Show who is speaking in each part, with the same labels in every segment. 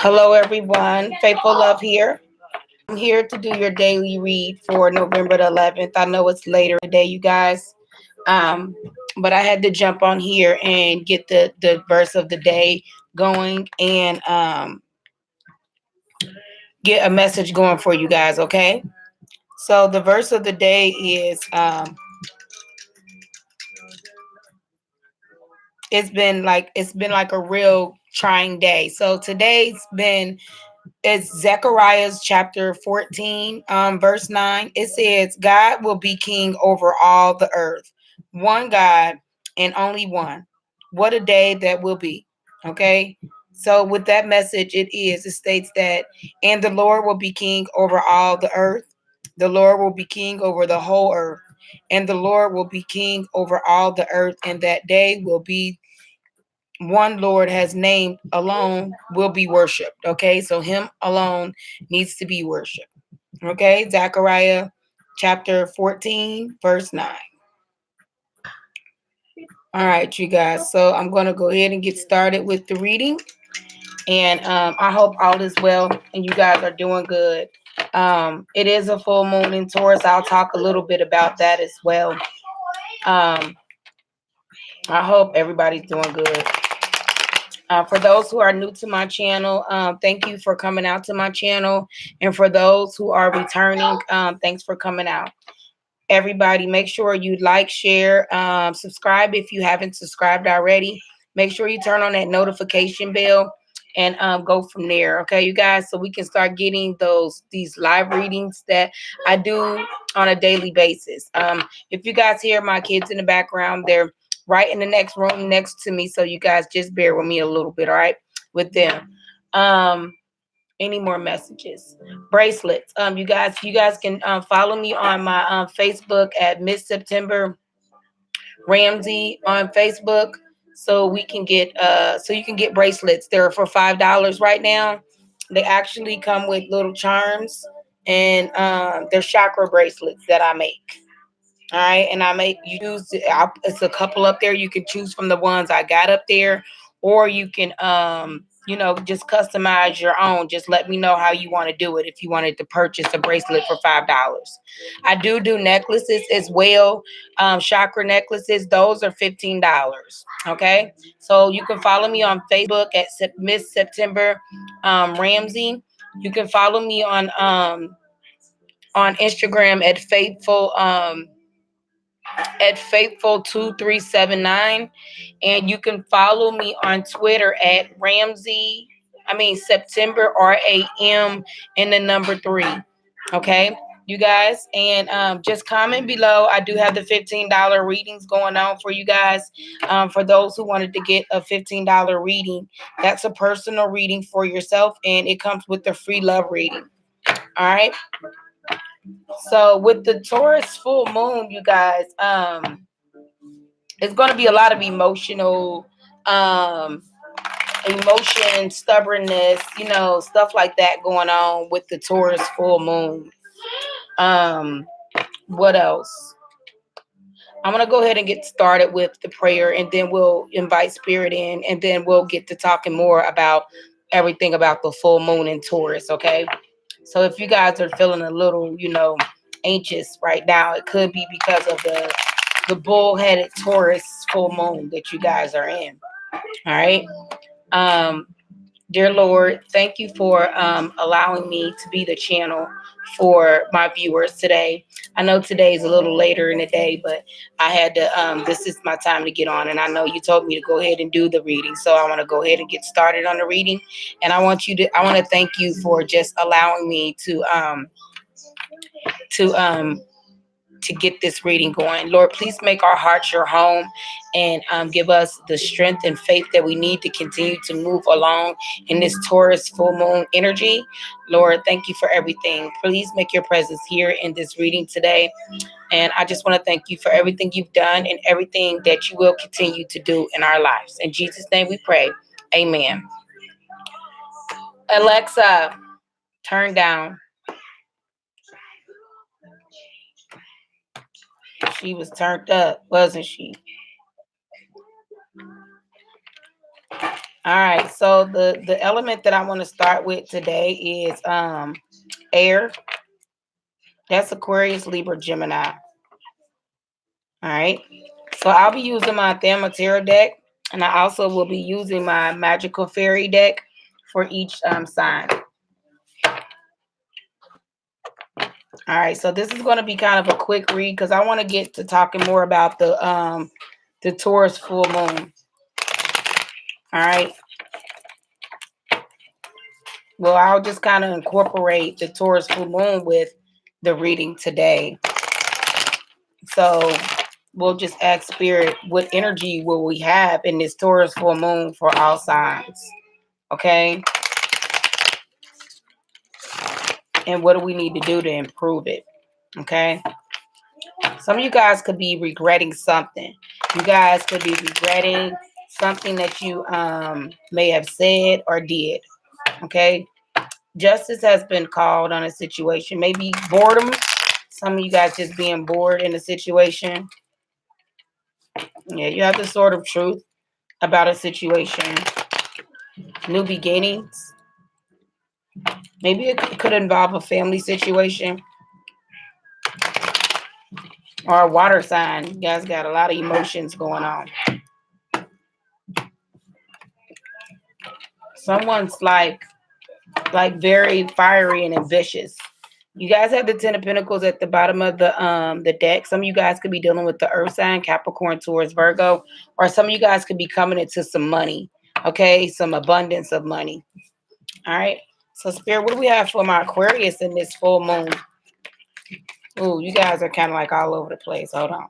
Speaker 1: Hello, everyone. Faithful Love here. I'm here to do your daily read for November the 11th. I know it's later today, you guys, um, but I had to jump on here and get the verse of the day going and get a message going for you guys. Okay. So the verse of the day is it's been like a real trying day. So today's been it's Zechariah's chapter 14, verse 9. It says, God will be king over all the earth. One God and only one. What a day that will be. Okay. So with that message, it states that, and the Lord will be king over all the earth. The Lord will be king over the whole earth. And the Lord will be king over all the earth. And that day will be one Lord has named alone will be worshiped. Okay, so him alone needs to be worshiped. Okay, Zechariah chapter 14, verse 9. All right, you guys. So I'm going to go ahead and get started with the reading. And I hope all is well and you guys are doing good. It is a full moon in Taurus. I'll talk a little bit about that as well. I hope everybody's doing good. For those who are new to my channel, thank you for coming out to my channel. And for those who are returning, thanks for coming out. Everybody, make sure you like, share, subscribe if you haven't subscribed already. Make sure you turn on that notification bell and go from there. Okay, you guys, so we can start getting these live readings that I do on a daily basis. If you guys hear my kids in the background, they're right in the next room next to me. So you guys just bear with me a little bit, all right, with them. Any more messages? Bracelets. You guys can follow me on my Facebook at Miss September Ramsey on Facebook. So we can get so you can get bracelets. They're for $5 right now. They actually come with little charms and they're chakra bracelets that I make. All right, and I make use it's a couple up there. You can choose from the ones I got up there, or you can just customize your own. Just let me know how you want to do it. If you wanted to purchase a bracelet for $5, I do necklaces as well. Chakra necklaces, those are $15. Okay, so you can follow me on Facebook at Miss September Ramsey. You can follow me on Instagram at faithful2379, and you can follow me on Twitter at September RAM and the number 3. Okay, you guys, and just comment below. I do have the $15 readings going on for you guys. For those who wanted to get a $15 reading, that's a personal reading for yourself, and it comes with the free love reading. All right. So with the Taurus full moon, you guys, it's going to be a lot of emotion, stubbornness, stuff like that going on with the Taurus full moon. What else? I'm going to go ahead and get started with the prayer, and then we'll invite spirit in, and then we'll get to talking more about everything about the full moon in Taurus. Okay. So if you guys are feeling a little, anxious right now, it could be because of the bull-headed Taurus full moon that you guys are in. All right. Dear Lord, thank you for allowing me to be the channel for my viewers today. I know today is a little later in the day, but I had to, this is my time to get on. And I know you told me to go ahead and do the reading. So I want to go ahead and get started on the reading. And I want to thank you for just allowing me to get this reading going. Lord, please make our hearts your home and give us the strength and faith that we need to continue to move along in this Taurus full moon energy. Lord, thank you for everything. Please make your presence here in this reading today. And I just want to thank you for everything you've done and everything that you will continue to do in our lives. In Jesus' name we pray. Amen. Alexa, turn down. She was turned up, wasn't she? All right. So the element that I want to start with today is air. That's Aquarius, Libra, Gemini. All right. So I'll be using my Thanamatera deck, and I also will be using my Magical Fairy deck for each sign. All right. So this is going to be kind of a quick read because I want to get to talking more about the Taurus full moon. All right. Well, I'll just kind of incorporate the Taurus full moon with the reading today. So we'll just ask Spirit, what energy will we have in this Taurus full moon for all signs? Okay. And what do we need to do to improve it? Okay. Some of you guys could be regretting something. You guys could be regretting something that you may have said or did. Okay. Justice has been called on a situation. Maybe boredom. Some of you guys just being bored in a situation. Yeah, you have the sword of truth about a situation. New beginnings. Maybe it could involve a family situation or a water sign. You guys got a lot of emotions going on. Someone's like very fiery and ambitious. You guys have the Ten of Pentacles at the bottom of the deck. Some of you guys could be dealing with the Earth sign, Capricorn, Taurus, Virgo, or some of you guys could be coming into some money. Okay, some abundance of money. All right. So, Spirit, what do we have for my Aquarius in this full moon? Ooh, you guys are kind of like all over the place. Hold on.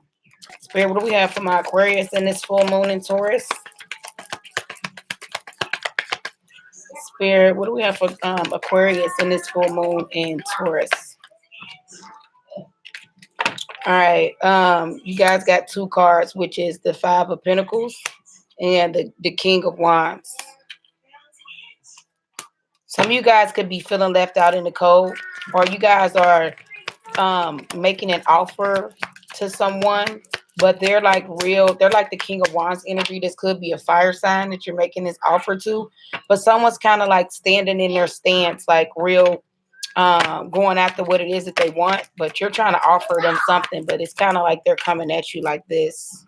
Speaker 1: Spirit, what do we have for my Aquarius in this full moon in Taurus? Spirit, what do we have for Aquarius in this full moon in Taurus? All right. You guys got two cards, which is the Five of Pentacles and the King of Wands. Some of you guys could be feeling left out in the cold, or you guys are making an offer to someone, but they're like the King of Wands energy. This could be a fire sign that you're making this offer to, but someone's kind of like standing in their stance, like real going after what it is that they want, but you're trying to offer them something, but it's kind of like they're coming at you like this.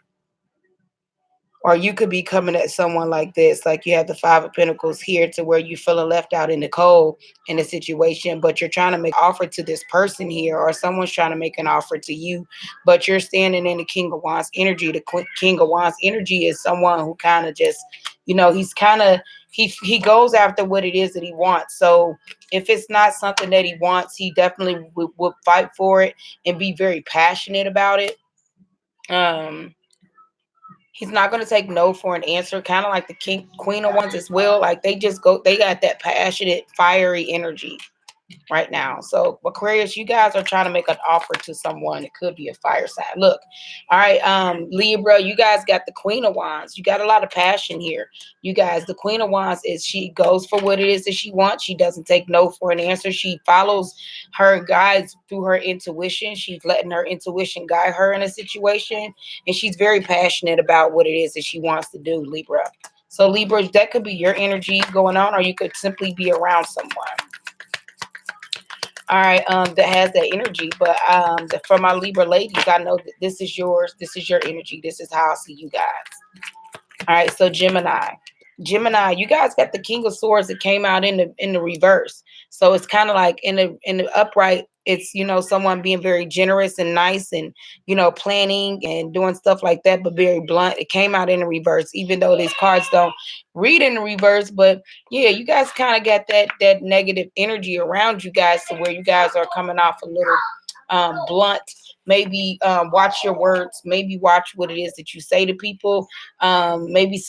Speaker 1: Or you could be coming at someone like this, like you have the Five of Pentacles here to where you're feeling left out in the cold in a situation, but you're trying to make an offer to this person here, or someone's trying to make an offer to you, but you're standing in the King of Wands energy. The King of Wands energy is someone who kind of just, he's kind of, he goes after what it is that he wants. So if it's not something that he wants, he definitely would fight for it and be very passionate about it. He's not going to take no for an answer, kind of like the Queen of Wands as well. Like they got that passionate, fiery energy right now. So Aquarius, you guys are trying to make an offer to someone. It could be a fire sign. Look, all right, Libra, you guys got the Queen of Wands. You got a lot of passion here. You guys, the Queen of Wands she goes for what it is that she wants. She doesn't take no for an answer. She follows her guides through her intuition. She's letting her intuition guide her in a situation, and she's very passionate about what it is that she wants to do, Libra. So Libra, that could be your energy going on, or you could simply be around someone. All right, that has that energy. But for my Libra ladies, I know that this is yours. This is your energy. This is how I see you guys. All right, so Gemini, you guys got the King of Swords that came out in the reverse. So it's kind of like in the upright, it's someone being very generous and nice and planning and doing stuff like that, but very blunt. It came out in the reverse, even though these cards don't read in the reverse. But yeah, you guys kind of got that negative energy around you guys, to where you guys are coming off a little blunt. Maybe watch your words. Maybe watch what it is that you say to people. Maybe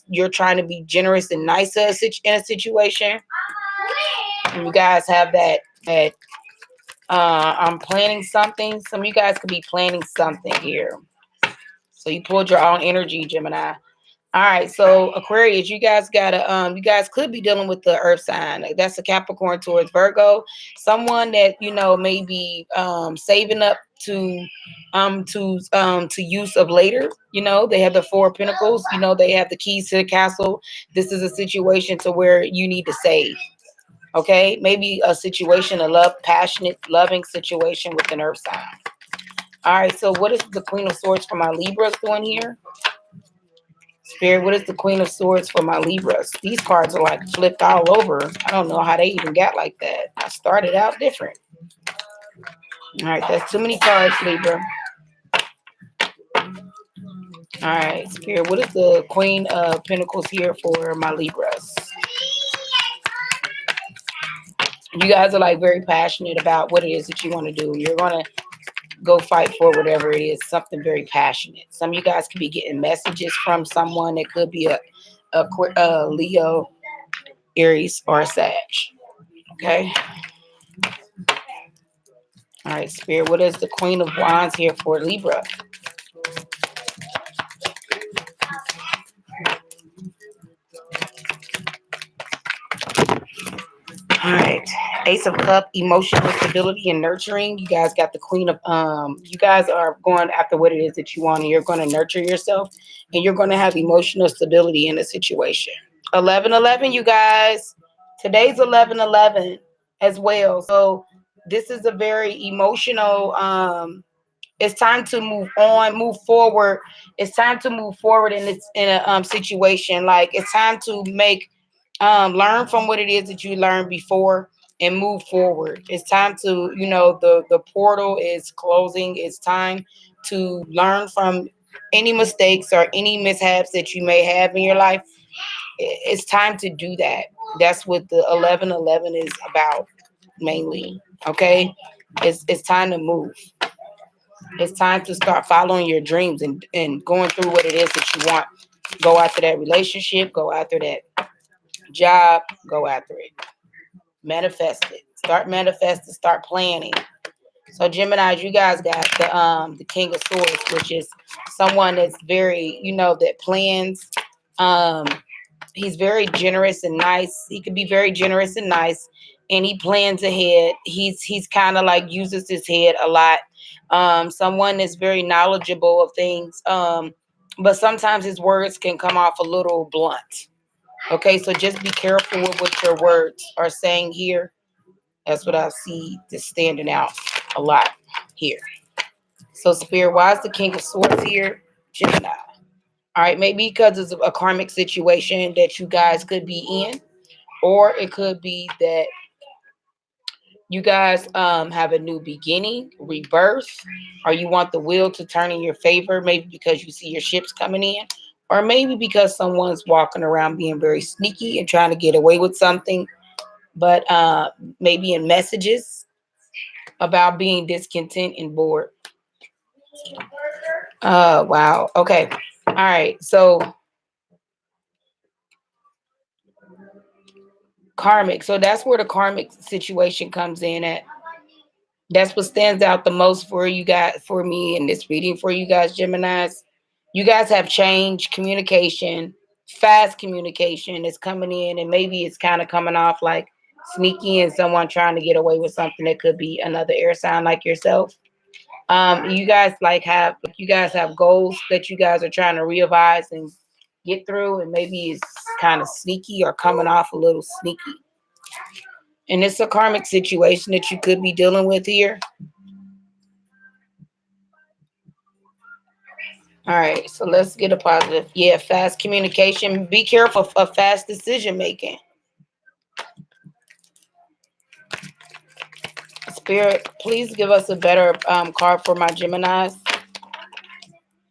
Speaker 1: you're trying to be generous and nice in a situation. And you guys have that I'm planning something. Some of you guys could be planning something here. So you pulled your own energy, Gemini. All right, so Aquarius, you guys you guys could be dealing with the Earth sign. That's a Capricorn, Taurus, Virgo. Someone that may be saving up to use of later. You know, they have the Four of Pentacles. You know, they have the keys to the castle. This is a situation to where you need to save. Okay, maybe a situation, a passionate, loving situation with an earth sign. All right, so what is the Queen of Swords for my Libras doing here? Spirit, what is the Queen of Swords for my Libras? These cards are like flipped all over. I don't know how they even got like that. I started out different. All right, that's too many cards, Libra. All right, Spirit, what is the Queen of Pentacles here for my Libras? You guys are like very passionate about what it is that you want to do. You're going to go fight for whatever it is, something very passionate. Some of you guys could be getting messages from someone. It could be a Leo, Aries, or a Sag. Okay. All right, Spirit, what is the Queen of Wands here for Libra? All right, Ace of Cup, emotional stability and nurturing. You guys got the Queen of you guys are going after what it is that you want, and you're going to nurture yourself, and you're going to have emotional stability in a situation. 11-11, you guys. Today's 11-11 as well. So this is a very emotional it's time to move on, move forward. It's time to move forward in a situation. Like it's time to make learn from what it is that you learned before and move forward. It's time to, you know, the portal is closing. It's time to learn from any mistakes or any mishaps that you may have in your life. It's time to do that. That's what the 11-11 is about mainly. Okay. It's time to move. It's time to start following your dreams and going through what it is that you want. Go after that relationship, go after that job, go after it. Manifest it. Start manifesting, start planning. So Geminis, you guys got the King of Swords, which is someone that's very, you know, that plans. He's very generous and nice. He could be very generous and nice, and he plans ahead. He's kind of like uses his head a lot. Someone that's very knowledgeable of things. But sometimes his words can come off a little blunt. Okay, so just be careful with what your words are saying here. That's what I see just standing out a lot here. So Spirit, why is the King of Swords here? Gemini. All right, maybe because it's a karmic situation that you guys could be in, or it could be that you guys have a new beginning, rebirth, or you want the wheel to turn in your favor, maybe because you see your ships coming in, or maybe because someone's walking around being very sneaky and trying to get away with something, but maybe in messages about being discontent and bored. Wow. Okay. All right. So karmic. So that's where the karmic situation comes in at. That's what stands out the most for you guys, for me in this reading for you guys, Geminis. You guys have change, communication, fast communication is coming in, and maybe it's kind of coming off like sneaky and someone trying to get away with something that could be another air sign like yourself. You guys have goals that you guys are trying to revise and get through, and maybe it's kind of sneaky or coming off a little sneaky. And it's a karmic situation that you could be dealing with here. All right, so let's get a positive. Yeah, fast communication. Be careful of fast decision making. Spirit, please give us a better card for my Geminis.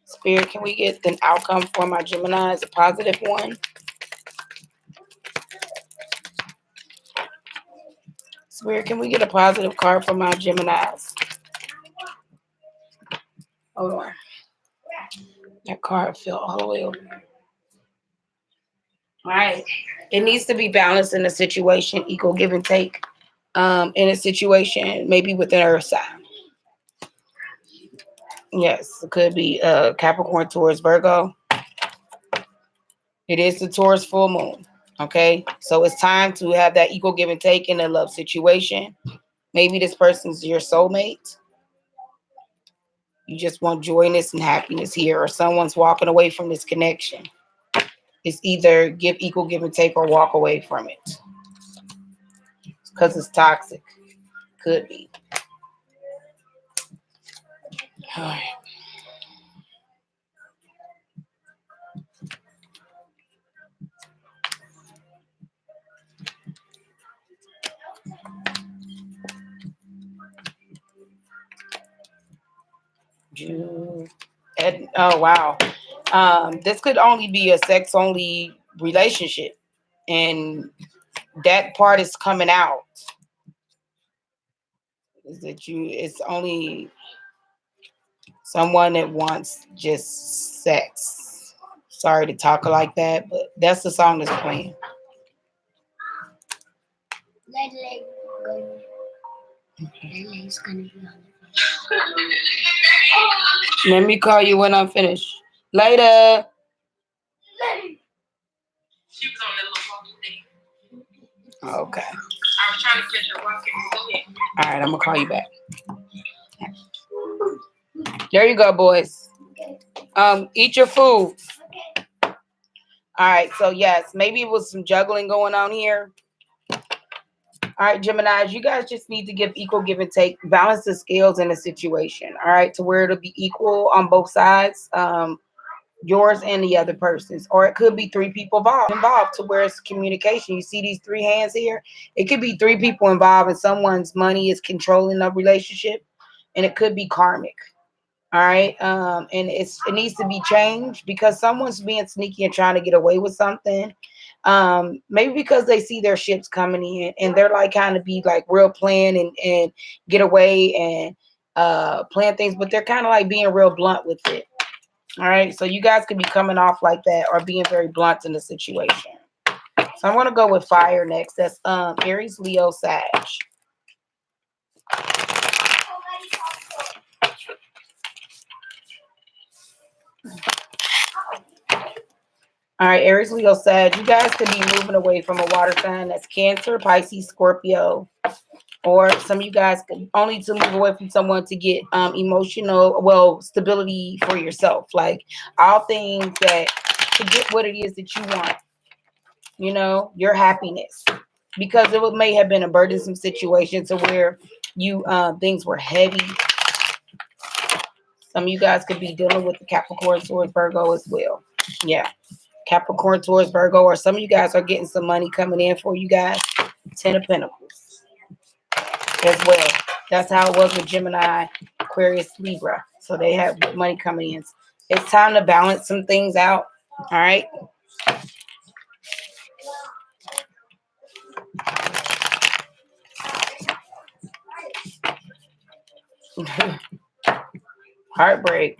Speaker 1: Spirit, can we get an outcome for my Geminis, a positive one? Spirit, can we get a positive card for my Geminis? Hold on. That card fell all the way over. All right. It needs to be balanced in a situation, equal give and take. In a situation, maybe with an earth sign. Yes, it could be Capricorn, Taurus, Virgo. It is the Taurus full moon. Okay. So it's time to have that equal give and take in a love situation. Maybe this person's your soulmate. You just want joyness and happiness here, or someone's walking away from this connection. It's either give and take, or walk away from it because it's toxic. Could be. All right. Oh wow. This could only be a sex only relationship, and that part is coming out. Is that it's only someone that wants just sex. Sorry to talk like that, but that's the song that's playing. Let me call you when I'm finished. Later. She was on that little walking thing. Okay. I was trying to catch her walking. All right, I'm gonna call you back. There you go, boys. Eat your food. All right, so yes, maybe it was some juggling going on here. All right, Geminis, you guys just need to give equal give and take, balance the scales in the situation, all right, to where it'll be equal on both sides, yours and the other person's. Or it could be three people involved to where it's communication. You see these three hands here? It could be three people involved and someone's money is controlling the relationship, and it could be karmic. All right. And it needs to be changed because someone's being sneaky and trying to get away with something. Maybe because they see their ships coming in and they're like kind of be like real plan and get away and plan things, but they're kind of like being real blunt with it. All right. So you guys could be coming off like that or being very blunt in the situation. So I'm gonna go with fire next. That's Aries, Leo, Sag. All right, Aries, Leo, Sag. You guys could be moving away from a water sign. That's Cancer, Pisces, Scorpio. Or some of you guys could only to move away from someone to get emotional, stability for yourself. Like all things that to get what it is that you want. You know, your happiness. Because it may have been a burdensome situation to where you things were heavy. Some of you guys could be dealing with the Capricorn, Taurus, Virgo as well. Yeah. Capricorn, Taurus, Virgo, or some of you guys are getting some money coming in for you guys. 10 of Pentacles as well. That's how it was with Gemini, Aquarius, Libra. So they have money coming in. It's time to balance some things out. All right. Heartbreak.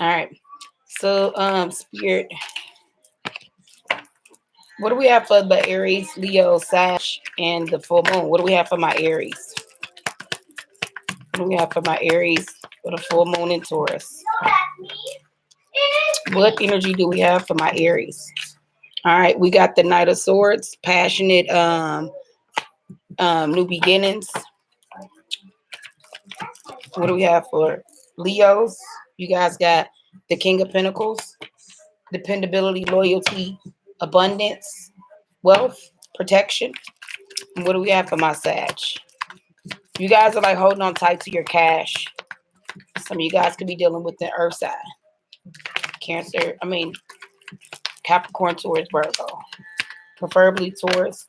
Speaker 1: All right. So, Spirit. What do we have for the Aries, Leo, Sag, and the full moon? What do we have for my Aries? What do we have for my Aries for the full moon in Taurus? What energy do we have for my Aries? All right, we got the Knight of Swords, passionate, new beginnings. What do we have for Leos? You guys got the King of Pentacles, dependability, loyalty, abundance, wealth, protection. And what do we have for my Sag? You guys are like holding on tight to your cash. Some of you guys could be dealing with the earth side. Capricorn, Taurus, Virgo. Preferably Taurus.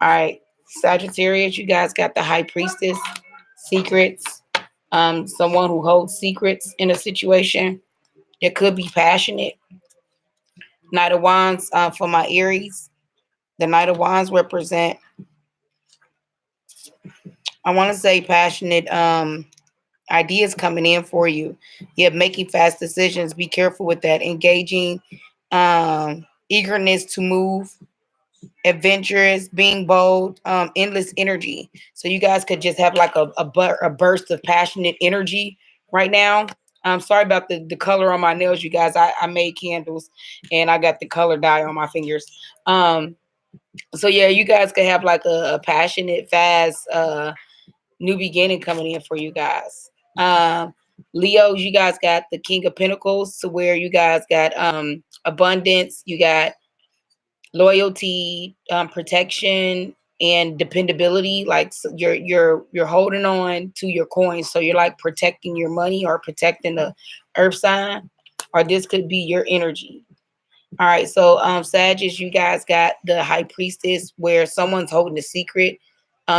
Speaker 1: All right. Sagittarius, you guys got the High Priestess, secrets. Someone who holds secrets in a situation. It could be passionate. Knight of Wands for my Aries. The Knight of Wands represent, I want to say, passionate ideas coming in for you. Yeah, making fast decisions. Be careful with that. Engaging, eagerness to move, adventurous, being bold, endless energy. So you guys could just have like a burst of passionate energy right now. I'm sorry about the color on my nails, you guys. I made candles and I got the color dye on my fingers. So yeah, you guys could have like a passionate, fast, new beginning coming in for you guys. Leos, you guys got the King of Pentacles, to where you guys got abundance, you got loyalty, protection, and dependability. Like, so you're holding on to your coins, so you're like protecting your money or protecting the earth sign, or this could be your energy. All right, so Sagittarius, you guys got the High Priestess, where someone's holding a secret.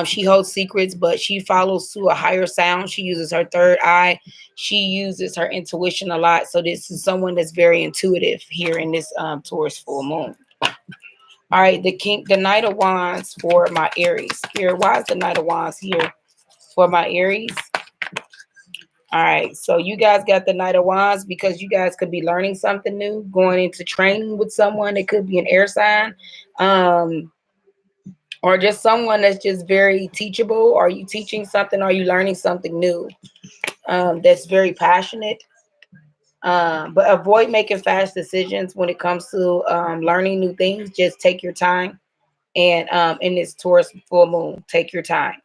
Speaker 1: She holds secrets, but she follows to a higher sound. She uses her third eye. She uses her intuition a lot. So this is someone that's very intuitive here in this Taurus full moon. All right, the Knight of Wands for my Aries. Here, why is the Knight of Wands here for my Aries? All right, so you guys got the Knight of Wands because you guys could be learning something new, going into training with someone. It could be an air sign, or just someone that's just very teachable. Are you teaching something? Are you learning something new that's very passionate? But avoid making fast decisions when it comes to learning new things. Just take your time. And in this Taurus full moon, take your time.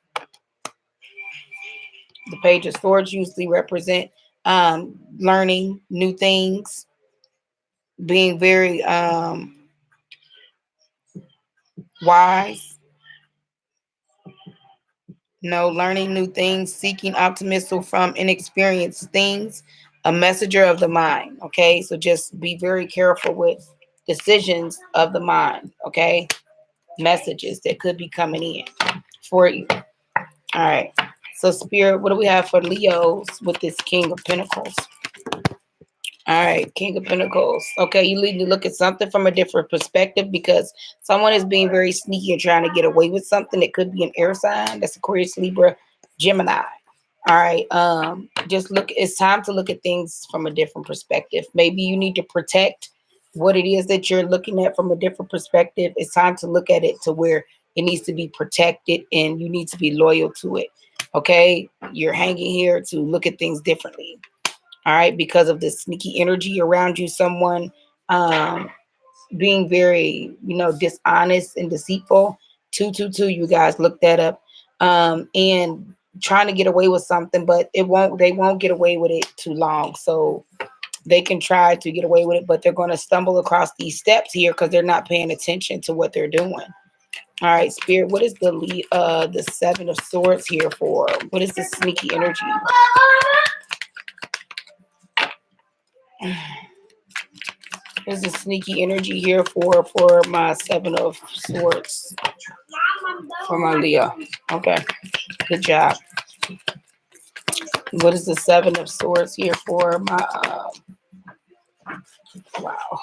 Speaker 1: The Page of Swords usually represent learning new things, being very wise, learning new things, seeking optimism from inexperienced things, a messenger of the mind. Okay, so just be very careful with decisions of the mind. Okay, messages that could be coming in for you. All right, so Spirit, what do we have for Leos with this King of Pentacles? All right, King of Pentacles. Okay, you need to look at something from a different perspective, because someone is being very sneaky and trying to get away with something. It could be an air sign. That's Aquarius, Libra, Gemini. All right, just look. It's time to look at things from a different perspective. Maybe you need to protect what it is that you're looking at from a different perspective. It's time to look at it to where it needs to be protected, and you need to be loyal to it. Okay, you're hanging here to look at things differently. All right, because of the sneaky energy around you, someone being very, dishonest and deceitful. 222, you guys look that up. And trying to get away with something, but they won't get away with it too long. So they can try to get away with it, but they're going to stumble across these steps here because they're not paying attention to what they're doing. All right, Spirit, what is the Seven of Swords here for? What is the sneaky energy? There's a sneaky energy here for my Seven of Swords, for my Leo. Okay, good job. What is the Seven of Swords here for my wow?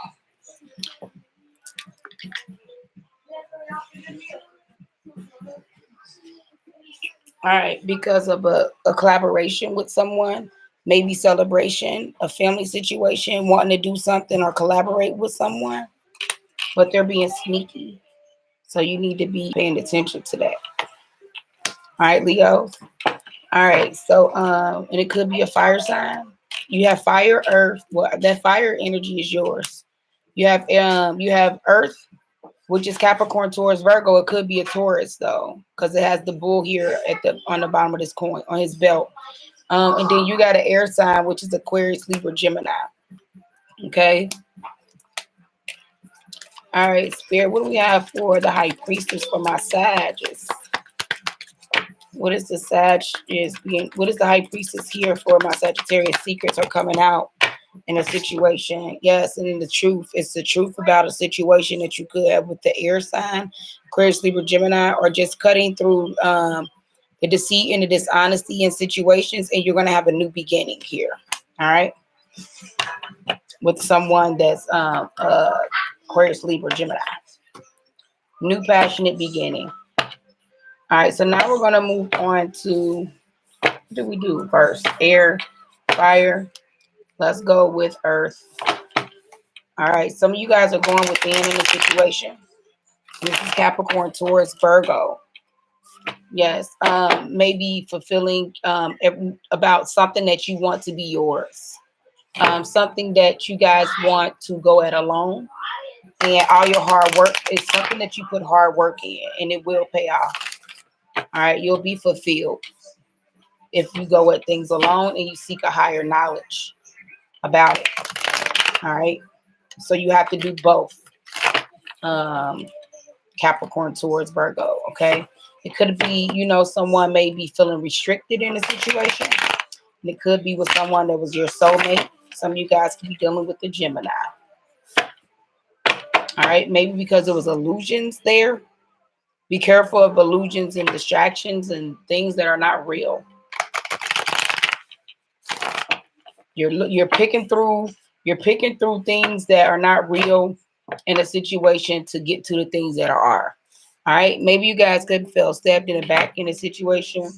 Speaker 1: All right, because of a collaboration with someone, maybe celebration, a family situation, wanting to do something or collaborate with someone, but they're being sneaky. So you need to be paying attention to that. All right, Leo. All right, so and it could be a fire sign. You have fire, earth. Well, that fire energy is yours. You have earth, which is Capricorn, Taurus, Virgo. It could be a Taurus though, because it has the bull here on the bottom of this coin on his belt. And then you got an air sign, which is Aquarius, Libra, Gemini. Okay. All right, Spirit. What do we have for the High Priestess for my Sagittarius? What is the what is the High Priestess here for my Sagittarius? Secrets are coming out in a situation. Yes, and the truth. It's the truth about a situation that you could have with the air sign, Aquarius, Libra, Gemini, or just cutting through the deceit and the dishonesty in situations, and you're going to have a new beginning here. All right. With someone that's Aquarius, Libra, Gemini. New passionate beginning. All right, so now we're going to move on to, what do we do first? Air, fire. Let's go with earth. All right, some of you guys are going within in the situation. This is Capricorn, Taurus, Virgo. Yes, maybe fulfilling about something that you want to be yours. Something that you guys want to go at alone. And all your hard work is something that you put hard work in, and it will pay off. All right, you'll be fulfilled if you go at things alone and you seek a higher knowledge about it. All right, so you have to do both. Um, Capricorn towards Virgo. Okay, it could be, someone may be feeling restricted in a situation, and it could be with someone that was your soulmate. Some of you guys could be dealing with the Gemini. All right, maybe because there was illusions there. Be careful of illusions and distractions and things that are not real. You're picking through things that are not real in a situation to get to the things that are. All right, maybe you guys could feel stabbed in the back in a situation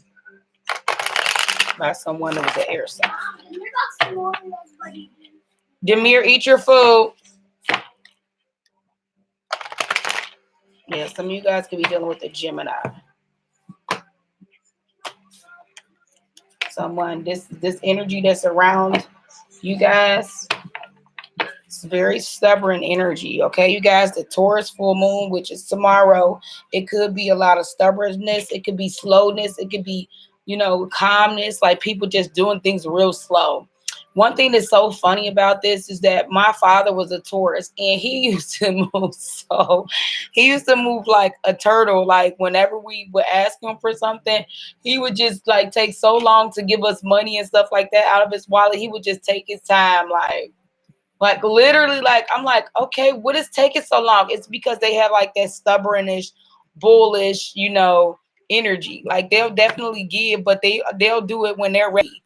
Speaker 1: by someone that was an air sign. Demir, eat your food. Yeah, some of you guys could be dealing with a Gemini. Someone, this energy that's around you guys, it's very stubborn energy. Okay, you guys, the Taurus full moon, which is tomorrow, it could be a lot of stubbornness. It could be slowness. It could be, calmness, like people just doing things real slow. One thing that's so funny about this is that my father was a Taurus, and he used to move he used to move like a turtle. Like whenever we would ask him for something, he would just like take so long to give us money and stuff like that out of his wallet. He would just take his time, like literally, like I'm like, okay, what is taking so long? It's because they have like that stubbornish, bullish, energy. Like they'll definitely give, but they'll do it when they're ready.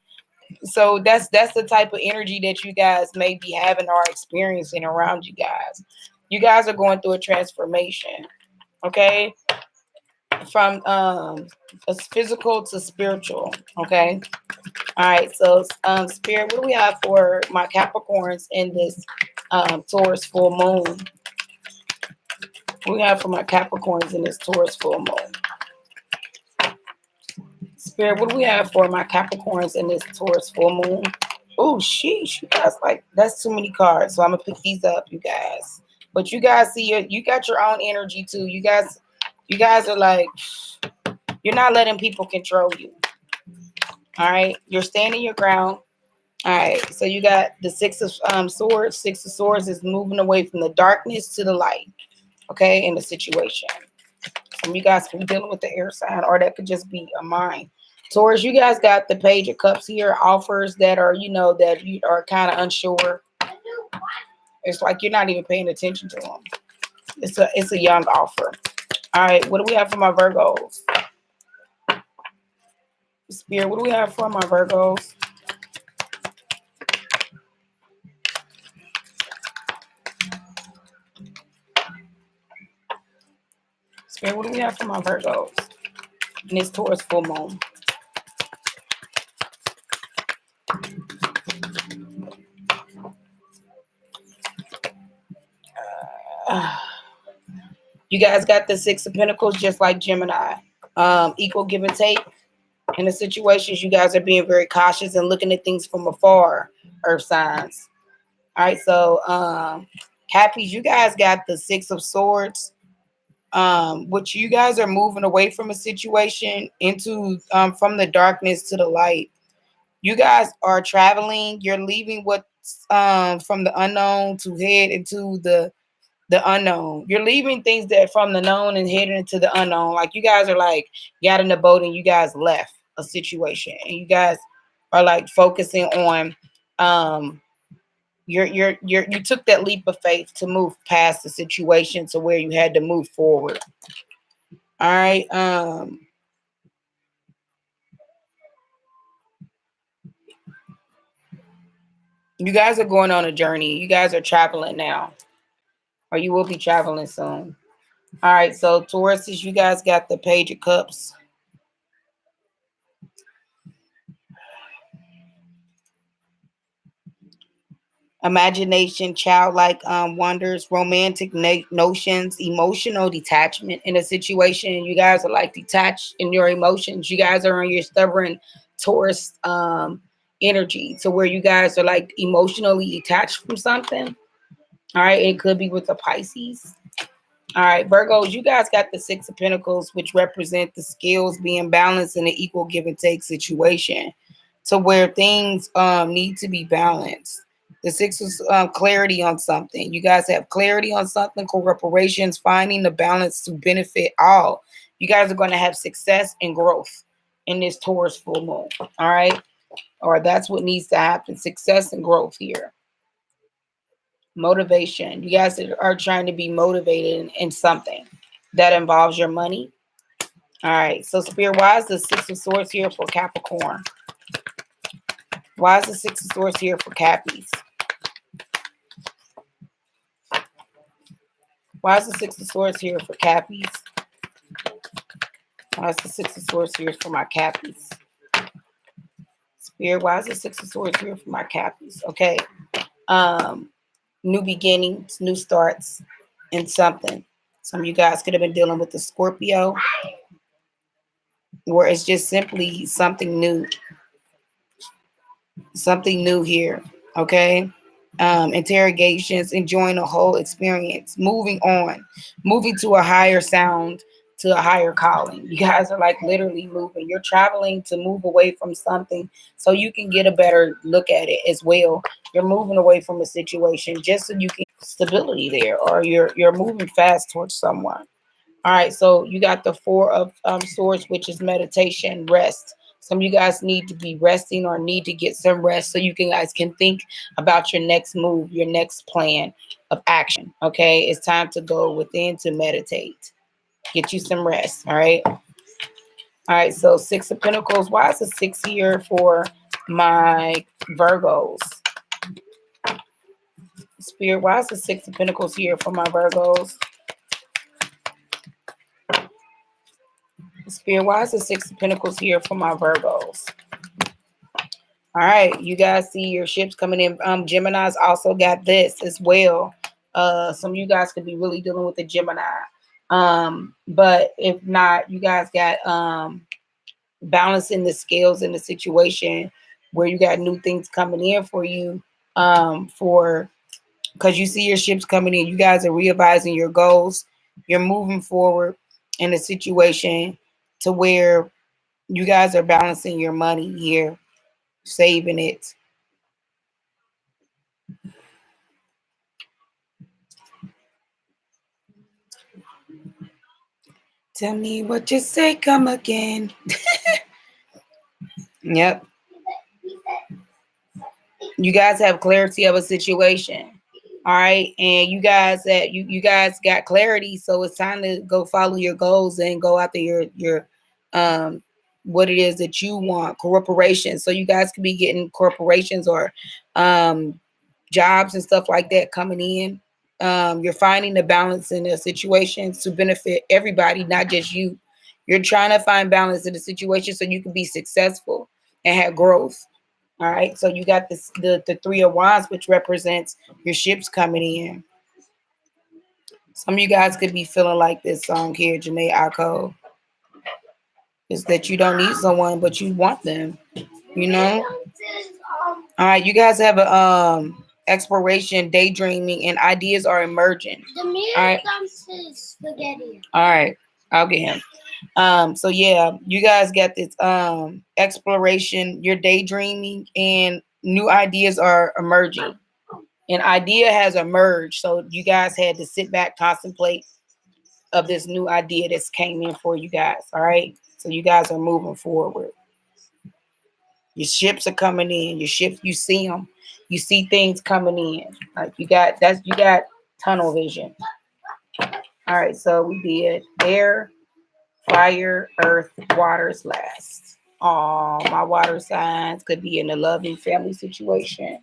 Speaker 1: So that's the type of energy that you guys may be having or experiencing around you guys. You guys are going through a transformation, okay? From physical to spiritual, okay? All right, so Spirit, what do we have for my Capricorns in this Taurus full moon? What do we have for my Capricorns in this Taurus full moon? Spirit, what do we have for my Capricorns in this Taurus full moon? Oh, sheesh, you guys, like, that's too many cards. So I'm gonna pick these up, you guys. But you guys see, you got your own energy too. You guys are like, you're not letting people control you. All right, you're standing your ground. All right, so you got the Six of Swords. Six of Swords is moving away from the darkness to the light, okay, in the situation. Some of you guys can be dealing with the air sign, or that could just be a mind. Taurus, you guys got the Page of Cups here, offers that are, that you are kind of unsure. It's like you're not even paying attention to them. It's a young offer. All right, what do we have for my Virgos? Spirit, what do we have for my Virgos? Spirit, what do we have for my Virgos? And it's Taurus full moon. You guys got the Six of Pentacles just like Gemini. Equal give and take. In the situations, you guys are being very cautious and looking at things from afar, Earth signs. All right, so Cappies, you guys got the Six of Swords, which you guys are moving away from a situation into from the darkness to the light. You guys are traveling. You're leaving what's from the unknown to head into the unknown. You're leaving things that from the known and heading into the unknown. Like you guys are like got in the boat and you guys left a situation, and you guys are like focusing on you took that leap of faith to move past the situation to where you had to move forward. All right. You guys are going on a journey. You guys are traveling now, or you will be traveling soon. All right, so Tauruses, you guys got the Page of Cups. Imagination, childlike wonders, romantic notions, emotional detachment in a situation. You guys are like detached in your emotions. You guys are on your stubborn Taurus energy, to where you guys are like emotionally detached from something. All right, it could be with the Pisces. All right, Virgos, you guys got the Six of Pentacles, which represent the skills being balanced in an equal give and take situation, to where things need to be balanced. The Six is clarity on something. You guys have clarity on something, corporations finding the balance to benefit all. You guys are going to have success and growth in this Taurus full moon. All right, or that's what needs to happen, success and growth here. Motivation. You guys are trying to be motivated in something that involves your money. All right. So Spirit, why is the Six of Swords here for Capricorn? Why is the Six of Swords here for Cappies? Why is the Six of Swords here for Cappies? Why is the Six of Swords here for my Cappies? Spirit, why is the Six of Swords here for my Cappies? Okay. New beginnings, new starts in something. Some of you guys could have been dealing with the Scorpio, where it's just simply something new. Something new here. Okay. Interrogations, enjoying the whole experience, moving on, moving to a higher sound, to a higher calling. You guys are like literally moving. You're traveling to move away from something so you can get a better look at it as well. You're moving away from a situation just so you can stability there, or you're moving fast towards someone. All right, so you got the Four of Swords, which is meditation, rest. Some of you guys need to be resting or need to get some rest so you guys can think about your next move, your next plan of action. Okay, it's time to go within to meditate. Get you some rest. All right. All right, so Six of Pentacles. Why is the six here for my Virgos? Spirit, why is the Six of Pentacles here for my Virgos? Spirit, why is the Six of Pentacles here for my Virgos? All right, you guys see your ships coming in. Gemini's also got this as well. Some of you guys could be really dealing with the Gemini. But if not, you guys got balancing the scales in the situation where you got new things coming in for you. For because you see your ships coming in, you guys are revising your goals. You're moving forward in a situation to where you guys are balancing your money here, saving it. Tell me what you say, come again. Yep. You guys have clarity of a situation. All right. And you guys got clarity. So it's time to go follow your goals and go after your what it is that you want, corporations. So you guys could be getting corporations or jobs and stuff like that coming in. You're finding the balance in the situations to benefit everybody, not just you. You're trying to find balance in the situation so you can be successful and have growth. All right. So you got this the Three of Wands, which represents your ships coming in. Some of you guys could be feeling like this song here, Janae Aiko. Is that you don't need someone, but you want them. You know? All right, you guys have a exploration, daydreaming, and ideas are emerging. The man all right. Comes to spaghetti. All right, I'll get him. So yeah, you guys got this exploration, you're daydreaming, and new ideas are emerging. An idea has emerged, so you guys had to sit back, contemplate of this new idea that's came in for you guys. All right, so you guys are moving forward. Your ships are coming in. Your ships, you see them. You see things coming in. Like you got tunnel vision. All right, so we did air, fire, earth, waters last. Oh, my water signs could be in a loving family situation.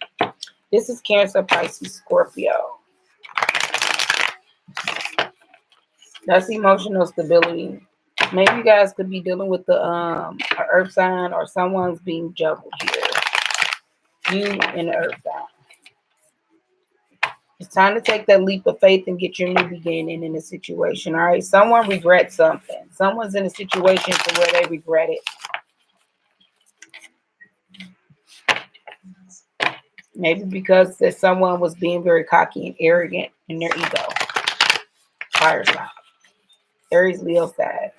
Speaker 1: This is Cancer, Pisces, Scorpio. That's emotional stability. Maybe you guys could be dealing with the earth sign, or someone's being juggled here. You and the earth sign. It's time to take that leap of faith and get your new beginning in a situation. All right. Someone regrets something. Someone's in a situation to where they regret it. Maybe because that someone was being very cocky and arrogant in their ego. Fire sign. Aries, Leo, Sag.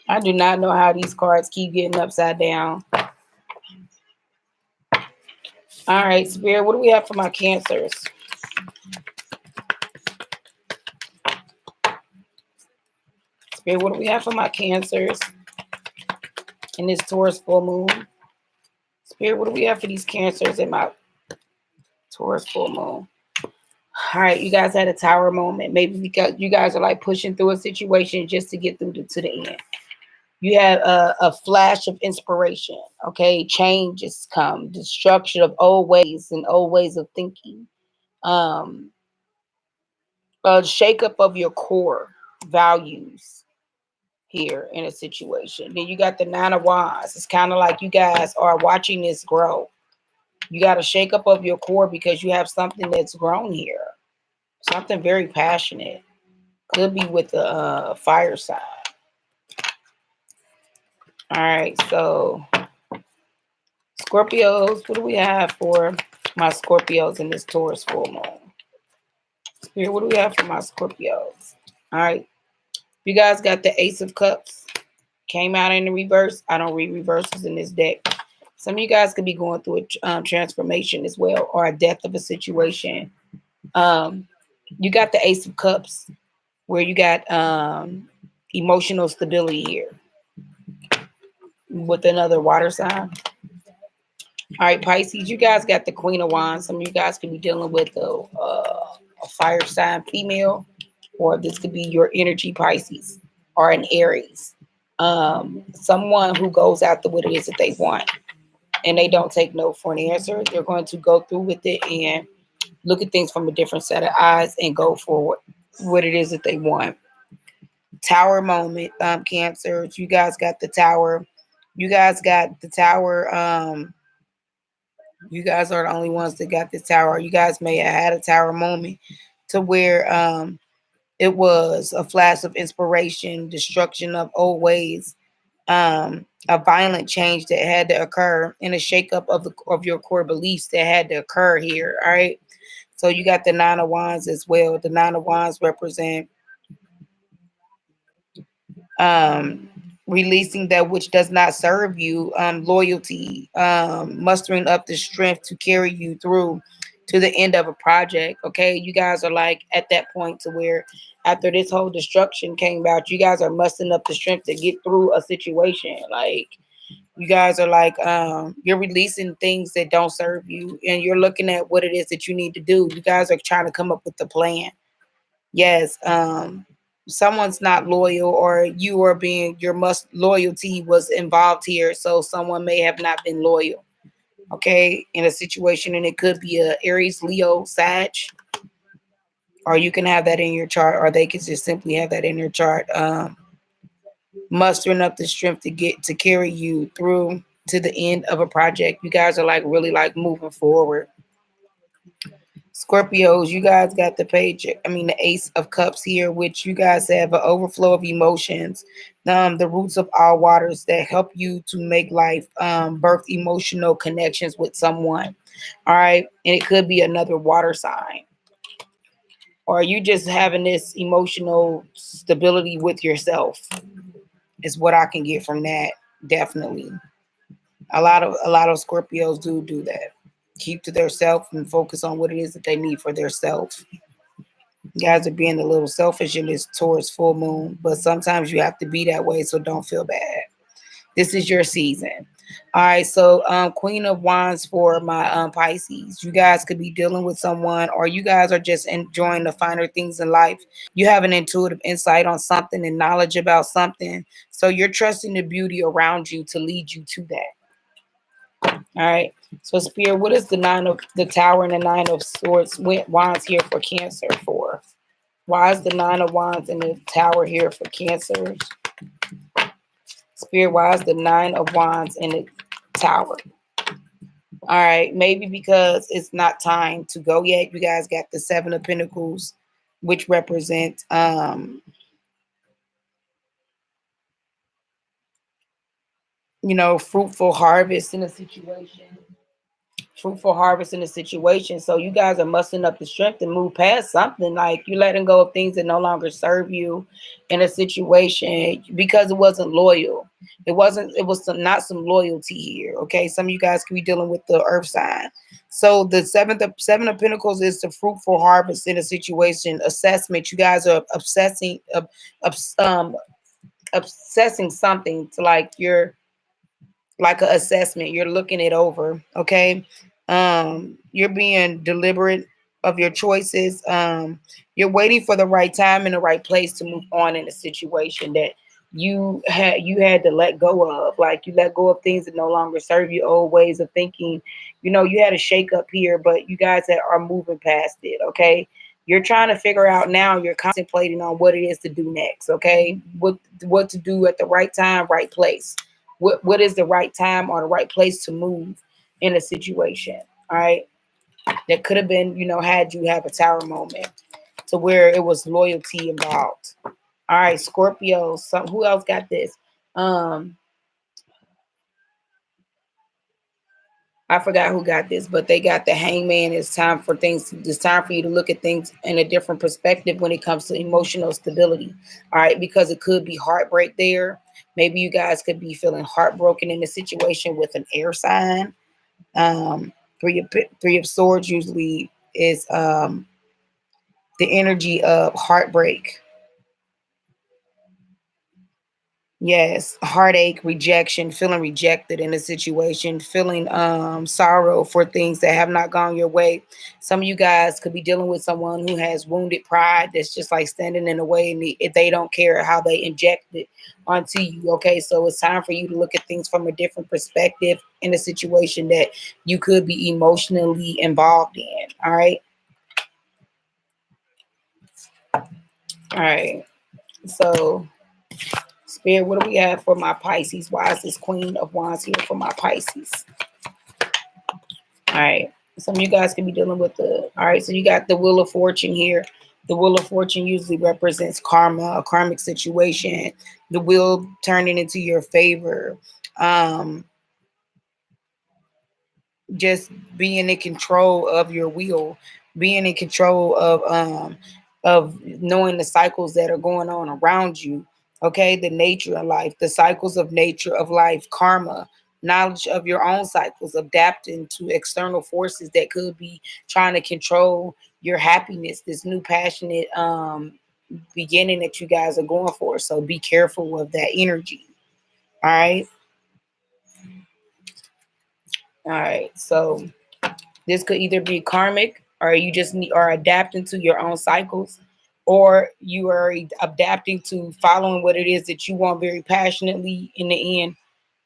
Speaker 1: I do not know how these cards keep getting upside down. All right, Spirit, what do we have for my Cancers? Spirit, what do we have for my Cancers in this Taurus full moon? Spirit, what do we have for these Cancers in my Taurus full moon? All right, you guys had a tower moment. Maybe because you guys are like pushing through a situation just to get through to the end. You have a flash of inspiration. Okay, change has come. Destruction of old ways and old ways of thinking. Um, a shakeup of your core values here in a situation. Then you got the Nine of Wands. It's kind of like you guys are watching this grow. You got a shakeup of your core because you have something that's grown here. Something very passionate. Could be with the fire sign. All right, so Scorpios, what do we have for my Scorpios in this Taurus full moon? Spirit, what do we have for my Scorpios? All right, you guys got the Ace of Cups. Came out in the reverse. I don't read reverses in this deck. Some of you guys could be going through a transformation as well, or a death of a situation. You got the Ace of Cups, where you got emotional stability here with another water sign. All right, Pisces, you guys got the Queen of Wands. Some of you guys could be dealing with a fire sign female, or this could be your energy Pisces or an Aries. Someone who goes after what it is that they want and they don't take no for an answer. They're going to go through with it and look at things from a different set of eyes and go for what it is that they want. Tower moment, Cancers. You guys got the Tower. You guys got the Tower. You guys are the only ones that got this tower. You guys may have had a tower moment to where it was a flash of inspiration, destruction of old ways, a violent change that had to occur, and a shakeup of your core beliefs that had to occur here. All right. So you got the Nine of Wands as well. The Nine of Wands represent um, releasing that which does not serve you, loyalty, mustering up the strength to carry you through to the end of a project. Okay, you guys are like at that point to where after this whole destruction came about, you guys are mustering up the strength to get through a situation. Like you guys are like you're releasing things that don't serve you, and you're looking at what it is that you need to do. You guys are trying to come up with the plan. Yes, someone's not loyal, or you are being your must loyalty was involved here, so someone may have not been loyal. Okay, in a situation, and it could be a Aries, Leo, Sag, or you can have that in your chart, or they can just simply have that in your chart. Mustering up the strength to get to carry you through to the end of a project. You guys are like really like moving forward. Scorpios, you guys got the Ace of Cups here, which you guys have an overflow of emotions, the roots of all waters that help you to make life, birth emotional connections with someone. All right. And it could be another water sign, or you just having this emotional stability with yourself, is what I can get from that. Definitely. A lot of Scorpios do that. Keep to their self and focus on what it is that they need for their self. You guys are being a little selfish in this Taurus full moon, but sometimes you have to be that way, so don't feel bad. This is your season. All right, so Queen of Wands for my Pisces. You guys could be dealing with someone, or you guys are just enjoying the finer things in life. You have an intuitive insight on something and knowledge about something, so you're trusting the beauty around you to lead you to that. All right. So Spirit, what is the Nine of the Tower and the Nine of Swords Wands here for Cancer for? Why is the Nine of Wands and the Tower here for Cancers? Spirit, why is the Nine of Wands in the Tower? All right, maybe because it's not time to go yet. You guys got the Seven of Pentacles, which represent fruitful harvest in a situation. Fruitful harvest in a situation. So you guys are mustering up the strength to move past something. Like you letting go of things that no longer serve you in a situation because it wasn't loyal. It was not some loyalty here. Okay. Some of you guys could be dealing with the earth sign. So the seven of pentacles is the fruitful harvest in a situation assessment. You guys are obs- um, obsessing something to like an assessment. You're looking it over. Okay. You're being deliberate of your choices. You're waiting for the right time and the right place to move on in a situation that you had to let go of. Like you let go of things that no longer serve you, old ways of thinking. You had a shake up here, but you guys that are moving past it. Okay. You're trying to figure out now, you're contemplating on what it is to do next. Okay. What to do at the right time, right place. What is the right time or the right place to move in a situation. All right. That could have been, had you have a tower moment to where it was loyalty involved. All right, Scorpio. Who else got this? Um, I forgot who got this, but they got the hangman. It's time for you to look at things in a different perspective when it comes to emotional stability. All right, because it could be heartbreak there. Maybe you guys could be feeling heartbroken in a situation with an air sign. Um, three of swords usually is the energy of heartbreak. Yes, heartache, rejection, feeling rejected in a situation, feeling sorrow for things that have not gone your way. Some of you guys could be dealing with someone who has wounded pride that's just like standing in the way, and if they don't care how they inject it onto you. Okay, so it's time for you to look at things from a different perspective in a situation that you could be emotionally involved in. All right. All right. So, Spirit, what do we have for my Pisces? Why is this Queen of Wands here for my Pisces? All right. Some of you guys can be dealing with all right, so you got the Wheel of Fortune here. The Wheel of Fortune usually represents karma, a karmic situation, the wheel turning into your favor. Um, just being in control of your wheel, being in control of knowing the cycles that are going on around you. Okay, the nature of life, the cycles of nature of life, karma, knowledge of your own cycles, adapting to external forces that could be trying to control your happiness, this new passionate beginning that you guys are going for. So be careful of that energy. All right. All right. So this could either be karmic, or you just are adapting to your own cycles, or you are adapting to following what it is that you want very passionately. In the end,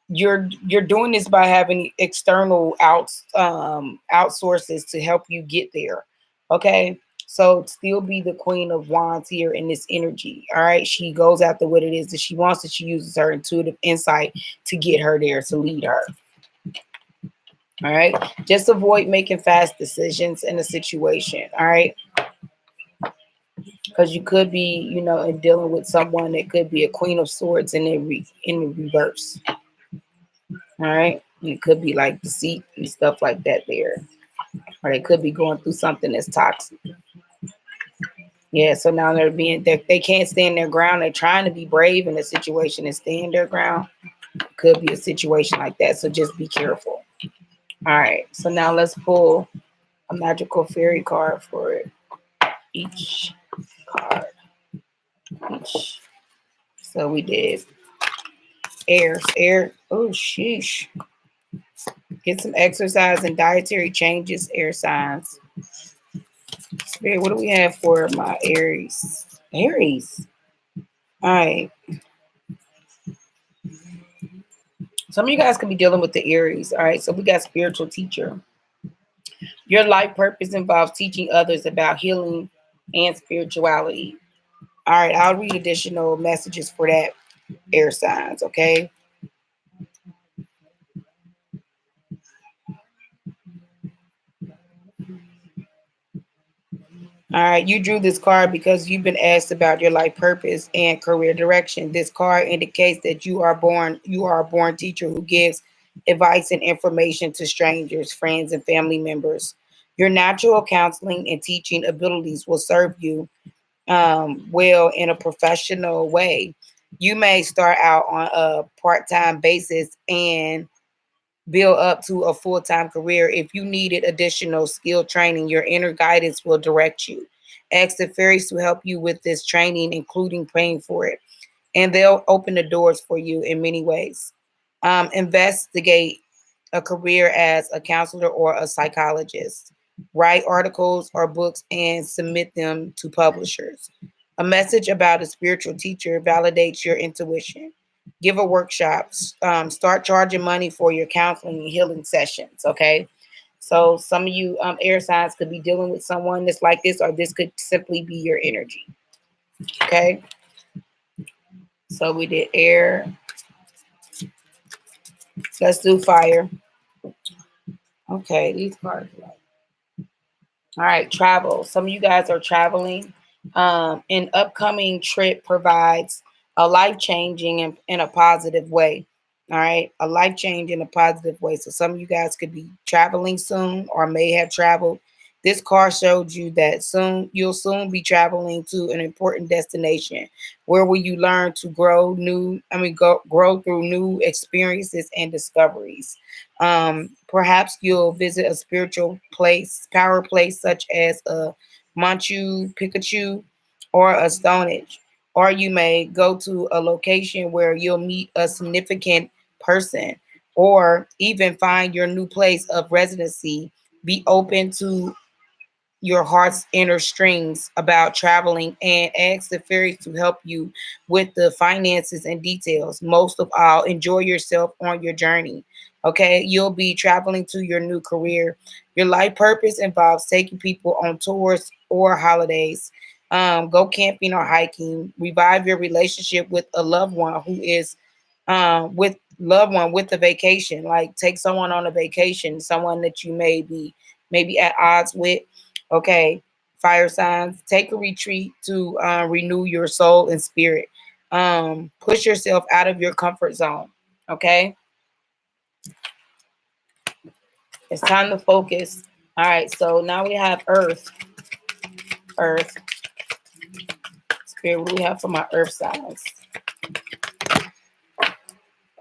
Speaker 1: you're doing this by having external outsources to help you get there. Okay. So still be the Queen of Wands here in this energy. All right. She goes after what it is that she wants, and she uses her intuitive insight to get her there, to lead her. All right. Just avoid making fast decisions in a situation. All right. Because you could be, in dealing with someone that could be a Queen of Swords in in reverse. All right. And it could be like deceit and stuff like that there. Or they could be going through something that's toxic. Yeah. So now they can't stand their ground. They're trying to be brave in a situation and stand their ground. Could be a situation like that. So just be careful. All right. So now let's pull a magical fairy card for each card. Each. So we did air. Oh, sheesh. Get some exercise and dietary changes, air signs. Spirit, what do we have for my Aries? Aries. All right. Some of you guys could be dealing with the Aries. All right. So we got spiritual teacher. Your life purpose involves teaching others about healing and spirituality. All right. I'll read additional messages for that, air signs. Okay. All right, you drew this card because you've been asked about your life purpose and career direction. This card indicates that you are a born teacher who gives advice and information to strangers, friends, and family members. Your natural counseling and teaching abilities will serve you well in a professional way. You may start out on a part-time basis and build up to a full-time career. If you needed additional skill training, your inner guidance will direct you. Ask the fairies to help you with this training, including paying for it, and they'll open the doors for you in many ways. Investigate a career as a counselor or a psychologist. Write articles or books and submit them to publishers. A message about a spiritual teacher validates your intuition. Give a workshop. Start charging money for your counseling and healing sessions. Okay. So some of you air signs could be dealing with someone that's like this, or this could simply be your energy. Okay. So we did air. Let's do fire. Okay, these cards. All right, travel. Some of you guys are traveling. An upcoming trip provides a life changing in a positive way. All right, a life change in a positive way. So some of you guys could be traveling soon or may have traveled. This card showed you that soon you'll soon be traveling to an important destination where will you learn to grow through new experiences and discoveries. Perhaps you'll visit a spiritual place, power place such as a Manchu Picchu or a Stonehenge. Or you may go to a location where you'll meet a significant person or even find your new place of residency. Be open to your heart's inner strings about traveling and ask the fairies to help you with the finances and details. Most of all, enjoy yourself on your journey. Okay, you'll be traveling to your new career. Your life purpose involves taking people on tours or holidays. Go camping or hiking. Revive your relationship with a loved one who is with loved one with a vacation. Like take someone on a vacation, someone that you may be maybe at odds with. Okay, fire signs, take a retreat to renew your soul and spirit. Push yourself out of your comfort zone. Okay, it's time to focus. All right, so now we have earth. Earth. Spirit, what do we have for my earth signs? All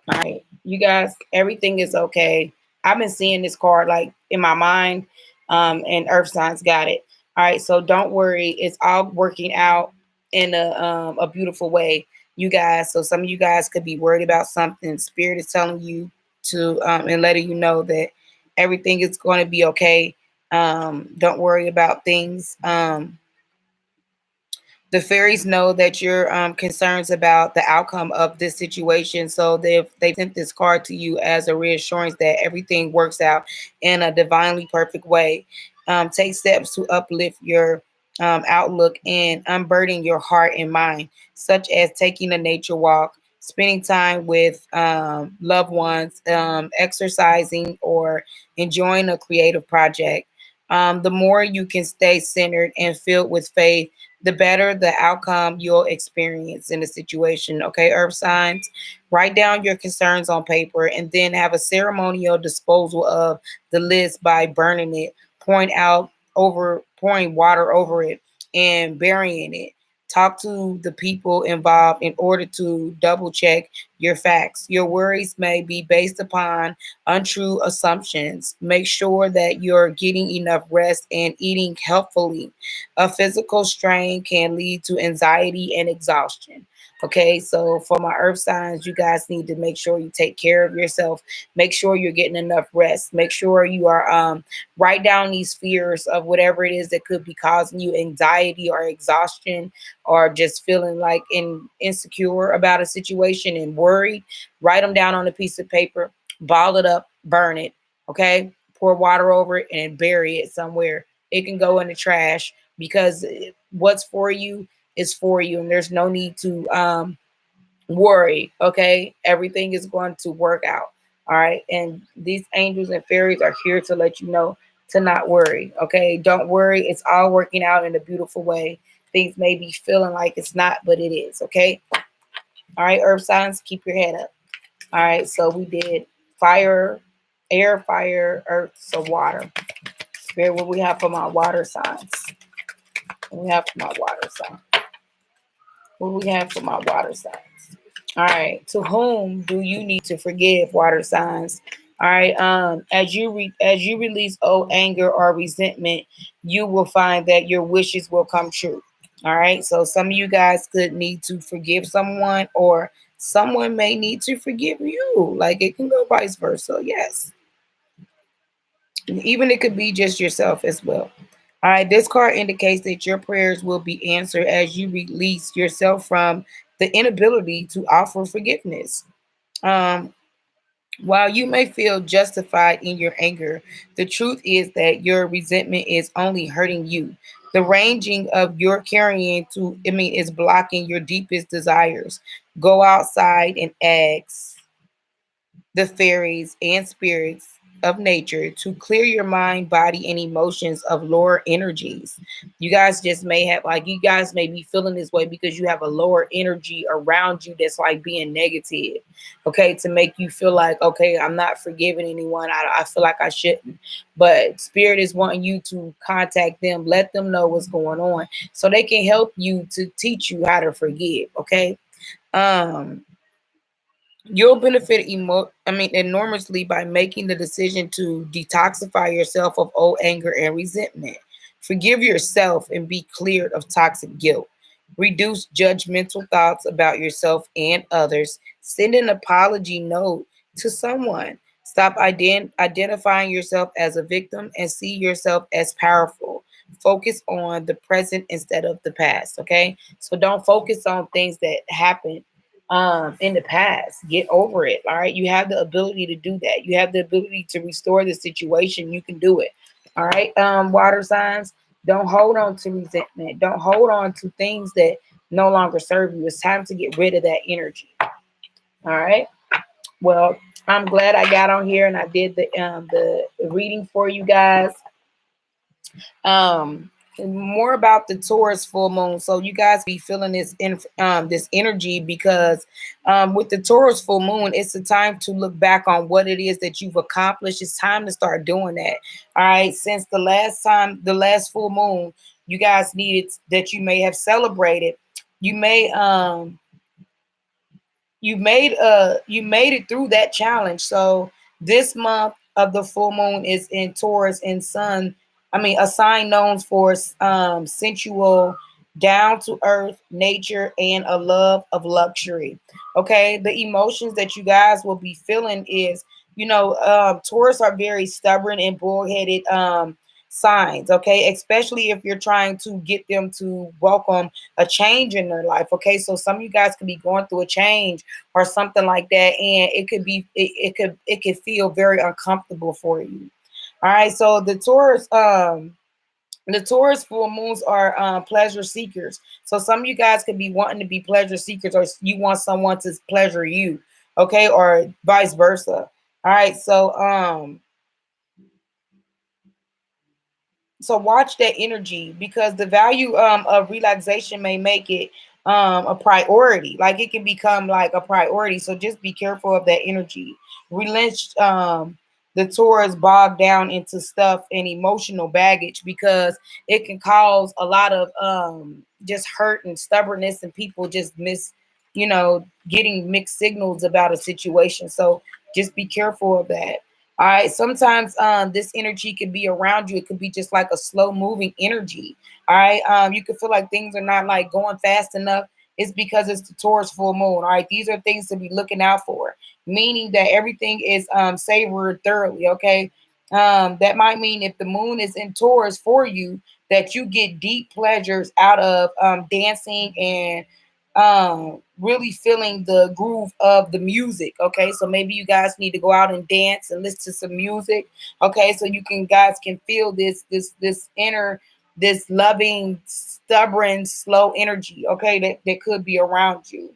Speaker 1: right, you guys, everything is okay. I've been seeing this card like in my mind, and Earth signs got it. All right, so don't worry, it's all working out in a beautiful way, you guys. So some of you guys could be worried about something. Spirit is telling you to and letting you know that everything is going to be okay. Don't worry about things. The fairies know that you're concerns about the outcome of this situation, so they've sent this card to you as a reassurance that everything works out in a divinely perfect way. Take steps to uplift your outlook and unburden your heart and mind, such as taking a nature walk, spending time with loved ones, exercising, or enjoying a creative project. The more you can stay centered and filled with faith, the better the outcome you'll experience in the situation. Okay, earth signs, write down your concerns on paper and then have a ceremonial disposal of the list by burning it, pouring water over it, and burying it. Talk to the people involved in order to double check your facts. Your worries may be based upon untrue assumptions. Make sure that you're getting enough rest and eating healthfully. A physical strain can lead to anxiety and exhaustion. Okay, so for my earth signs, you guys need to make sure you take care of yourself. Make sure you're getting enough rest. Make sure you are write down these fears of whatever it is that could be causing you anxiety or exhaustion or just feeling like insecure about a situation and worried. Write them down on a piece of paper, ball it up, burn it. Okay, pour water over it and bury it somewhere. It can go in the trash because what's for you is for you, and there's no need to worry. Okay, everything is going to work out. All right, and these angels and fairies are here to let you know to not worry. Okay, don't worry. It's all working out in a beautiful way. Things may be feeling like it's not, but it is. Okay. All right, earth signs, keep your head up. All right, so we did fire, air, fire, earth, so water. Spirit, what we have for my water signs? What we have for my water signs? What we have for my water signs? All right. To whom do you need to forgive, water signs? All right. As you release old anger or resentment, you will find that your wishes will come true. All right. So some of you guys could need to forgive someone, or someone may need to forgive you. Like it can go vice versa. Yes. Even it could be just yourself as well. All right, this card indicates that your prayers will be answered as you release yourself from the inability to offer forgiveness. Um, while you may feel justified in your anger, the truth is that your resentment is only hurting you. The ranging of your carrying to, is blocking your deepest desires. Go outside and ask the fairies and spirits of nature to clear your mind, body, and emotions of lower energies. You guys just may have, like, you guys may be feeling this way because you have a lower energy around you that's like being negative, okay, to make you feel like, okay, I'm not forgiving anyone. I feel like I shouldn't. But spirit is wanting you to contact them, let them know what's going on so they can help you to teach you how to forgive, okay? Um, You'll benefit enormously by making the decision to detoxify yourself of old anger and resentment. Forgive yourself and be cleared of toxic guilt. Reduce judgmental thoughts about yourself and others. Send an apology note to someone. Stop identifying yourself as a victim and see yourself as powerful. Focus on the present instead of the past, okay? So don't focus on things that happened in the past. Get over it. All right. You have the ability to do that. You have the ability to restore the situation. You can do it. All right. Water signs, don't hold on to resentment. Don't hold on to things that no longer serve you. It's time to get rid of that energy. All right. Well, I'm glad I got on here and I did the reading for you guys. um More about the Taurus full moon, so you guys be feeling this energy because with the Taurus full moon, it's a time to look back on what it is that you've accomplished. It's time to start doing that. All right, since the last full moon, you guys needed that you may have celebrated. You may you made it through that challenge. So this month of the full moon is in Taurus and Sun. A sign known for sensual, down to earth nature and a love of luxury. Okay, the emotions that you guys will be feeling is, Taurus are very stubborn and bullheaded signs. Okay, especially if you're trying to get them to welcome a change in their life. Okay, so some of you guys could be going through a change or something like that, and it could feel very uncomfortable for you. All right, so the Taurus full moons are pleasure seekers. So some of you guys could be wanting to be pleasure seekers, or you want someone to pleasure you, okay, or vice versa. All right, so watch that energy, because the value of relaxation may make it a priority. Like it can become like a priority, so just be careful of that energy. Relent the Taurus bogged down into stuff and emotional baggage, because it can cause a lot of just hurt and stubbornness, and people just getting mixed signals about a situation. So just be careful of that. All right. Sometimes this energy can be around you. It could be just like a slow moving energy. All right. You could feel like things are not like going fast enough. It's because it's the Taurus full moon. All right. These are things to be looking out for, meaning that everything is savored thoroughly. Okay. That might mean if the moon is in Taurus for you, that you get deep pleasures out of dancing and really feeling the groove of the music. Okay, so maybe you guys need to go out and dance and listen to some music. Okay, so you can feel this inner, this loving, stubborn, slow energy. Okay, that could be around you.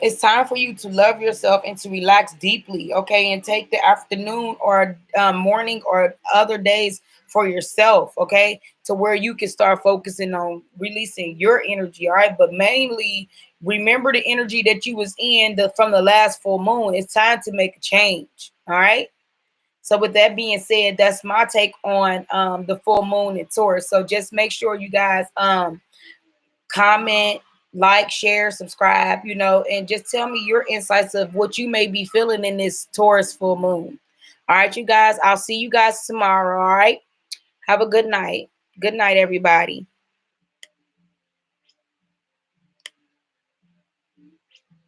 Speaker 1: It's time for you to love yourself and to relax deeply, okay? And take the afternoon or morning or other days for yourself, okay? To where you can start focusing on releasing your energy, all right? But mainly remember the energy that you was in from the last full moon. It's time to make a change, all right? So with that being said, that's my take on the full moon in Taurus. So just make sure you guys comment, like, share, subscribe, and just tell me your insights of what you may be feeling in this Taurus full moon. All right, you guys, I'll see you guys tomorrow. All right, have a good night. Good night, everybody.